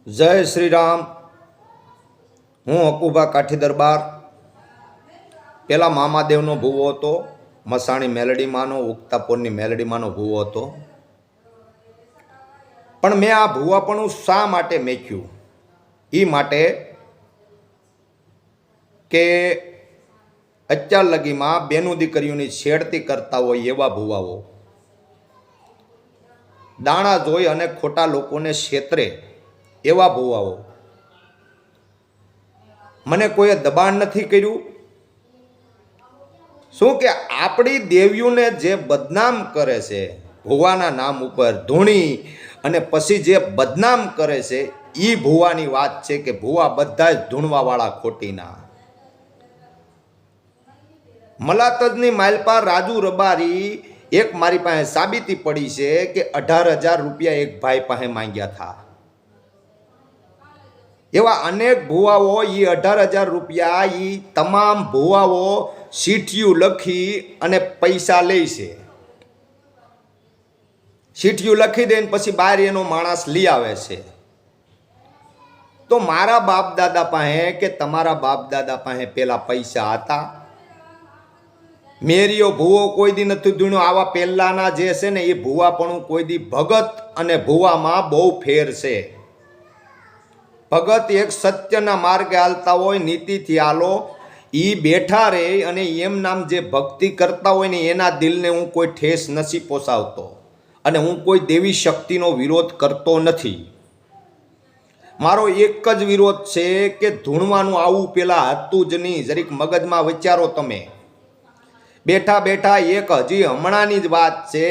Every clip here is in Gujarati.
જય શ્રી રામ। હું અકુભા કાઠી દરબાર પેલા મામાદેવનો ભૂવો હતો, મસાણી મેલડીમાંનો, ઉગતાપોરની મેલડીમાંનો ભૂવો હતો। પણ મેં આ ભૂવાપણું શા માટે મેક્યું? એ માટે કે અત્યાર લગીમાં બેનું દીકરીઓની છેડતી કરતા હોય એવા ભૂવાઓ, દાણા જોઈ અને ખોટા લોકોને છેતરે એવા ભૂવાઓ, મને કોઈએ દબાણ નથી કર્યું। શું કે આપણી દેવીઓને જે બદનામ કરે છે ભૂવાના નામ ઉપર ધૂણી અને પછી જે બદનામ કરે છે એ ભૂવાની વાત છે કે ભૂવા બધા જ ધૂણવાવાળા ખોટીના। મલાતજની માલપા રાજુ રબારી એક મારી પાસે સાબિતી પડી છે કે 18,000 રૂપિયા એક ભાઈ પાસે માંગ્યા હતા। એવા અનેક ભૂવાઓ એ 18,000 રૂપિયા એ તમામ ભૂવાઓ ચીઠિયું લખી અને પૈસા લે છે। ચીઠિયું લખી દે પછી બહાર એનો માણસ લઈ આવે છે। તો મારા બાપ દાદા પાસે કે તમારા બાપ દાદા પાસે પેલા પૈસા હતા? મેરીઓ ભૂવો કોઈ દી નથી ધૂણ્યો। આવા પહેલાના જે છે ને એ ભૂવાપણું કોઈ દી ભગત અને ભૂવામાં બહુ ફેર છે। ભગત એક સત્યના માર્ગે હાલતા હોય, નીતિથી હાલો, એ બેઠા રહે અને એમ નામ જે ભક્તિ કરતા હોય ને એના દિલને હું કોઈ ઠેસ નથી પોસાવતો અને હું કોઈ દેવી શક્તિનો વિરોધ કરતો નથી। મારો એક જ વિરોધ છે કે ધૂણવાનું આવું પેલા હતું જ નહીં। જરીક મગજમાં વિચારો તમે। બેઠા બેઠા એક હજી હમણાંની જ વાત છે,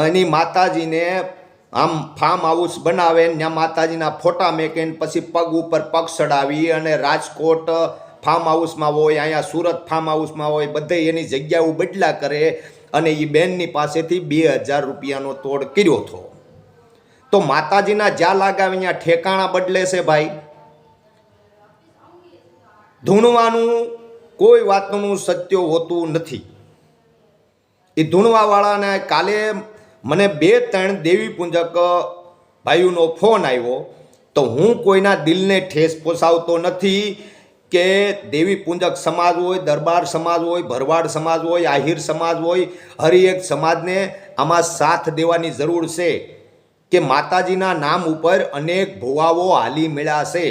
એની માતાજીને આમ ફાર્મ હાઉસ બનાવે, ત્યાં માતાજીના ફોટા મેકે, પછી પગ ઉપર પગ ચડાવી અને રાજકોટ ફાર્મ હાઉસમાં હોય, અહીંયા સુરત ફાર્મ હાઉસમાં હોય, બધે એની જગ્યાઓ બદલા કરે અને એ બેનની પાસેથી 2,000 રૂપિયાનો તોડ કર્યો હતો। તો માતાજીના જ્યાં લાગાવે ત્યાં ઠેકાણા બદલે છે ભાઈ। ધૂણવાનું કોઈ વાતનું સત્ય હોતું નથી। એ ધૂણવાવાળાને કાલે મને 2-3 દેવી પૂજક ભાઈઓનો ફોન આવ્યો, તો હું કોઈના દિલને ઠેસ પોસાવતો નથી કે દેવી પૂજક સમાજ હોય, દરબાર સમાજ હોય, ભરવાડ સમાજ હોય, આહિર સમાજ હોય, હરેક સમાજને આમાં સાથ દેવાની જરૂર છે કે માતાજીના નામ ઉપર અનેક ભૂવાઓ હાલી મળ્યા છે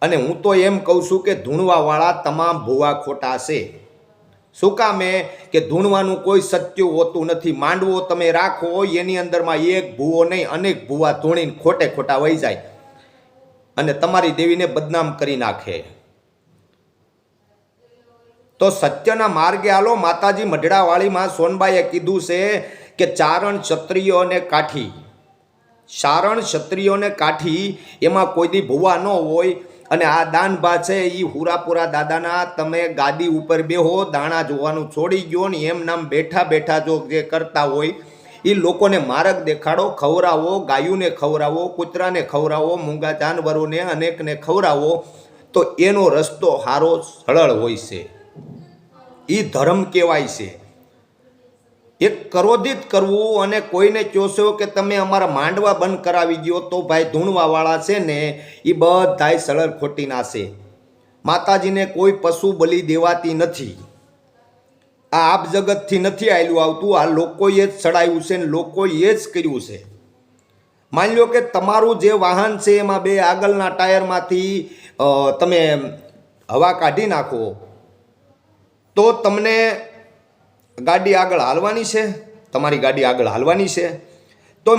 અને હું તો એમ કહું છું કે ધૂણવાવાળા તમામ ભૂવા ખોટા છે। શું કામે કે ધૂણવાનું કોઈ સત્ય હોતું નથી। માંડવો તમે રાખો એની અંદરમાં એક ભૂવો નહીં અનેક ભૂવા ધૂણીને ખોટે ખોટા વહી જાય અને તમારી દેવીને બદનામ કરી નાખે। તો સત્યના માર્ગે હાલો। માતાજી મઢડાવાળીમાં સોનબાઈએ કીધું છે કે ચારણ ક્ષત્રિયો અને કાઠી, ચારણ ક્ષત્રિયો અને કાઠી એમાં કોઈ દી ભૂવા ન હોય। અને આ દાનભા છે એ હુરાપુરા દાદાના તમે ગાદી ઉપર બેહો, દાણા જોવાનું છોડી ગયો ને એમ નામ બેઠા બેઠા જો જે કરતા હોય એ લોકોને માર્ગ દેખાડો, ખવડાવો, ગાયોને ખવડાવો, કૂતરાને ખવડાવો, મૂંગા જાનવરોને અનેકને ખવડાવો, તો એનો રસ્તો સારો સરળ હોય છે। એ ધર્મ કહેવાય છે। એક ક્રોધિત કરવું અને કોઈને કહેશો કે તમે અમારા માંડવા બંધ કરાવી ગયો, તો ભાઈ ધૂણવાવાળા છે ને એ બધાય સરળ ખોટીના છે। માતાજીને કોઈ પશુ બલિ દેવાતી નથી। આ આપ જગતથી નથી આવેલું આવતું, આ લોકોએ જ ચડાવ્યું છે ને લોકોએ જ કર્યું છે। માની લો કે તમારું જે વાહન છે એમાં 2 આગળના ટાયરમાંથી તમે હવા કાઢી નાખો તો તમને ગાડી આગળ હાલવાની છે? તમારી ગાડી આગળ હાલવાની છે? તો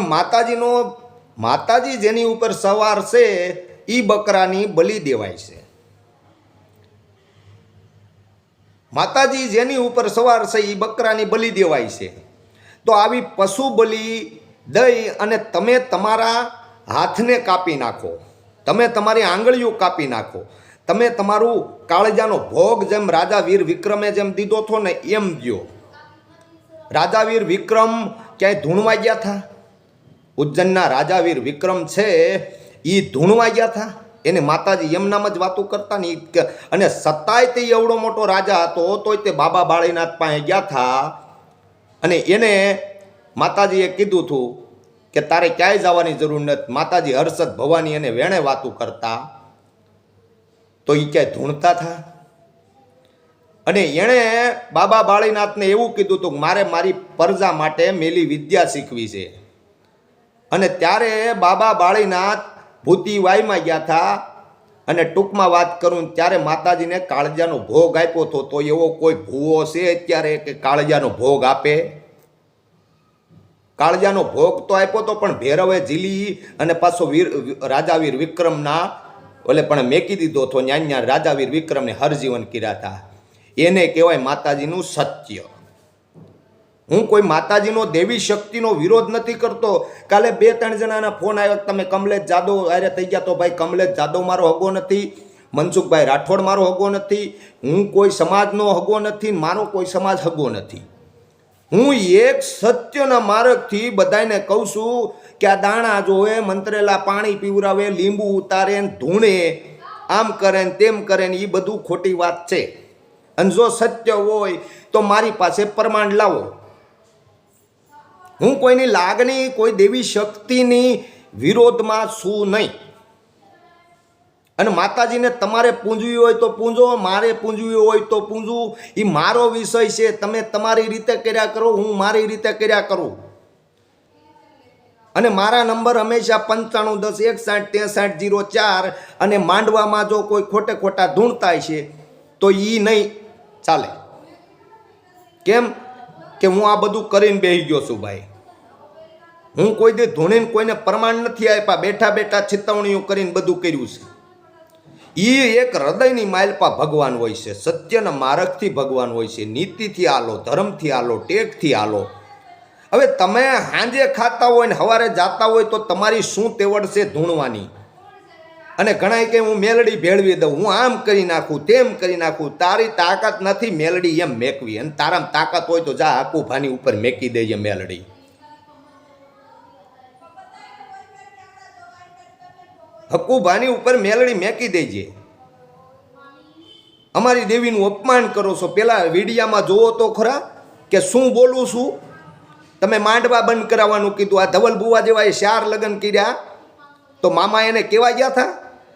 માતાજી જેની ઉપર સવાર છે એ બકરાની બલિ દેવાય છે। માતાજી જેની ઉપર સવાર છે એ બકરાની બલિ દેવાય છે। તો આવી પશુ બલિ દઈ અને તમે તમારા હાથને કાપી નાખો, તમે તમારી આંગળીઓ કાપી નાખો, તમે તમારું કાળજાનો ભોગ જેમ રાજા વીર વિક્રમે જેમ દીધો હતો ને એમ દો। રાજા વીર વિક્રમ ક્યાંય ધૂણવા ગયા હતા? ઉજ્જૈનના રાજા વીર વિક્રમ છે એ ધૂણવા ગયા હતા? એને માતાજી એમ નામ જ વાતો કરતા ને। અને સતાય તે એવડો મોટો રાજા હતો તોય તે બાબા બાળીનાથ પાસે ગયા હતા અને એને માતાજીએ કીધું હતું કે તારે ક્યાંય જવાની જરૂર નથી. માતાજી હર્ષદ ભવાની અને વેણે વાતું કરતા તો એ ક્યાંય ધૂણતા થા? અને એણે બાબા બાળીનાથને એવું કીધું હતું કે મારે મારી પ્રજા માટે મેલી વિદ્યા શીખવી છે. અને ત્યારે બાબા બાળીનાથ ભૂતિવાઈમાં ગયા હતા. અને ટૂંકમાં વાત કરું ત્યારે માતાજીને કાળજાનો ભોગ આપ્યો હતો. તો એવો કોઈ ભૂવો છે અત્યારે કે કાળજાનો ભોગ આપે? કાળજાનો ભોગ તો આપ્યો તો પણ ભૈરવે ઝીલી અને પાછો રાજાવીર વિક્રમના ઓલે પણ મેકી દીધો હતો. ન્યા રાજાવીર વિક્રમને હરજીવન કર્યા હતા. એને કહેવાય માતાજીનું સત્ય. હું કોઈ માતાજીનો દેવી શક્તિનો વિરોધ નથી કરતો. કાલે 2-3 જણાના ફોન આવ્યો, તમે કમલેશ જાદવ અરે થઈ ગયા. તો ભાઈ કમલેશ જાદવ મારો હગો નથી, મનસુખભાઈ રાઠોડ મારો હગો નથી, હું કોઈ સમાજનો હગો નથી, મારો કોઈ સમાજ હગો નથી. હું એક સત્યના માર્ગથી બધાને કહું છું કે આ દાણા જોવે, મંત્રેલા પાણી પીવરાવે, લીંબુ ઉતારે, ધૂણે, આમ કરે ને તેમ કરે ને, એ બધું ખોટી વાત છે. અને જો સત્ય હોય તો મારી પાસે પ્રમાણ લાવો. હું કોઈની લાગણી, કોઈ દેવી શક્તિની વિરોધમાં છું નહીં. અને માતાજીને તમારે પૂંજવી હોય તો પૂંજો, મારે પૂંજવી હોય તો પૂંજવું. એ મારો વિષય છે. તમે તમારી રીતે કર્યા કરો, હું મારી રીતે કર્યા કરું. અને મારા નંબર હંમેશા 9510616304. અને માંડવામાં જો કોઈ ખોટે ખોટા ધૂણતા છે તો એ નહીં ચાલે. કેમ કે હું આ બધું કરીને બેસી ગયો છું ભાઈ. હું કોઈ દે ધૂણીને કોઈને પ્રમાણ નથી આપ્યા. બેઠા બેઠા ચેતવણીઓ કરીને બધું કર્યું છે. એ એક હૃદયની માલપા ભગવાન હોય છે. સત્યના માર્ગથી ભગવાન હોય છે. નીતિથી હાલો, ધર્મથી હાલો, ટેકથી હાલો. હવે તમે સાંજે ખાતા હોય ને સવારે જાતા હોય તો તમારી શું તેવડ છે ધૂણવાની? અને ઘણા કે હું મેલડી ભેળવી દઉં, હું આમ કરી નાખું, તેમ કરી નાખું. તારી તાકાત નથી મેલડી એમ મેકવી. અને તારામાં તાકાત હોય તો જા હકુભાની ઉપર મેકી દેજે મેલડી. હકુભાની ઉપર મેલડી મેકી દેજે. અમારી દેવીનું અપમાન કરો છો. પેલા વિડીયામાં જોવો તો ખરા કે શું બોલું છું. તમે માંડવા બંધ કરાવવાનું કીધું. આ ધવલ બુવા જેવા 4 લગ્ન કર્યા તો મામા એને કેવા ગયા હતા?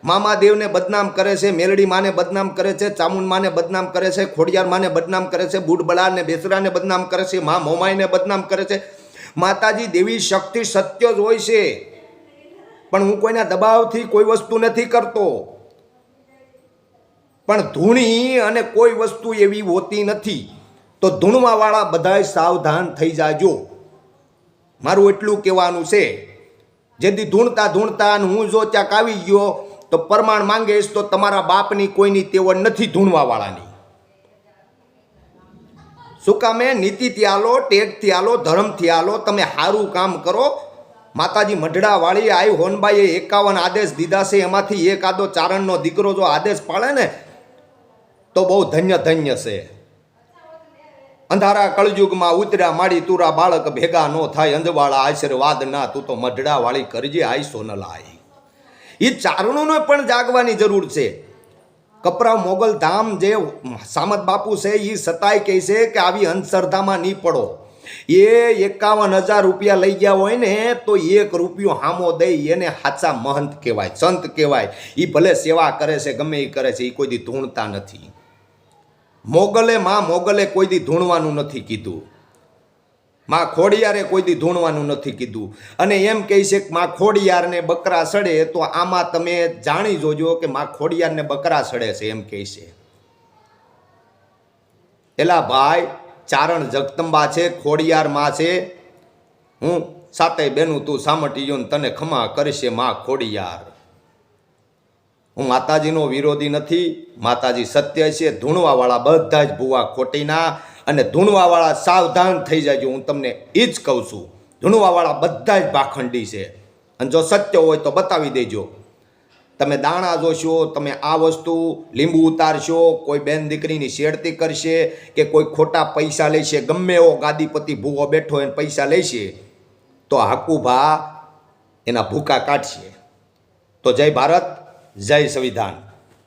મામા દેવને બદનામ કરે છે, મેલડી માને બદનામ કરે છે, ચામુંડ માને બદનામ કરે છે, ખોડિયાર માને બદનામ કરે છે, બુડબળાને બેસરાને બદનામ કરે છે, મા મોમાઈને બદનામ કરે છે. માતાજી દેવી શક્તિ સત્ય જ હોય છે. પણ હું કોઈના દબાવથી કોઈ વસ્તુ નથી કરતો. પણ ધૂણી અને કોઈ વસ્તુ એવી હોતી નથી. તો ધૂણવાવાળા બધાય સાવધાન થઈ જાજો. મારું એટલું કહેવાનું છે. જેથી ધૂણતા ધૂણતા હું જો ત્યાં આવી ગયો તો પ્રમાણ માંગીશ તો તમારા બાપની કોઈની તેવડ નથી ધૂણવાવાળાની. શું કામે? નીતિથી હાલો, ટેગથી હાલો, ધર્મથી હાલો. તમે સારું કામ કરો. માતાજી મઢડાવાળી આઈ હોનબાઈએ 51 આદેશ દીધા છે. એમાંથી એક આદો ચારણનો દીકરો જો આદેશ પાડે ને તો બહુ ધન્ય ધન્ય છે. અંધારા કળયુગમાં ઉતર્યા માડી તુરા બાળક ભેગા નો થાય. અંજવાળા આશીર્વાદ ના તું તો મઢડાવાળી કરજે આઈ સોનલાઈ. એ ચારણોને પણ જાગવાની જરૂર છે. કપરા મોગલ ધામ જે સામત બાપુ છે એ સતાય કહે છે કે આવી અંધશ્રદ્ધામાં નહીં પડો. એ 51,000 રૂપિયા લઈ ગયા હોય ને તો 1 રૂપિયો હામો દઈ એને સાચા મહંત કહેવાય, સંત કહેવાય. એ ભલે સેવા કરે છે, ગમે એ કરે છે, એ કોઈ દી ધૂણતા નથી. મોગલે કોઈ દી ધૂણવાનું નથી કીધું. માં ખોડિયારે કોઈ દી ધૂણવાનું નથી કીધું. અને એમ કહે છે કે માં ખોડિયારને બકરા સડે તો આમાં તમે જાણી જોજો કે માં ખોડિયારને બકરા સડે છે એમ કહે છે. એલા ભાઈ, ચારણ જગદંબા છે, ખોડિયાર માં છે. હું સાતેય બેનું તું સામટી ગયો ને તને ખમા કરશે માં ખોડિયાર. હું માતાજીનો વિરોધી નથી. માતાજી સત્ય છે. ધૂણવાવાળા બધા જ ભૂવા ખોટીના. અને ધૂણવાવાળા સાવધાન થઈ જાય. હું તમને એ જ કહું છું. ધૂણવાવાળા બધા જ ભાખંડી છે. અને જો સત્ય હોય તો બતાવી દેજો. તમે દાણા જોશો, તમે આ વસ્તુ લીંબુ ઉતારશો, કોઈ બેન દીકરીની શેરતી કરશે કે કોઈ ખોટા પૈસા લેશે, ગમે એવો ગાદીપતિ ભૂવો બેઠો એને પૈસા લેશે તો હકુભા એના ભૂકા કાઢશે. તો જય ભારત, જય સંવિધાન.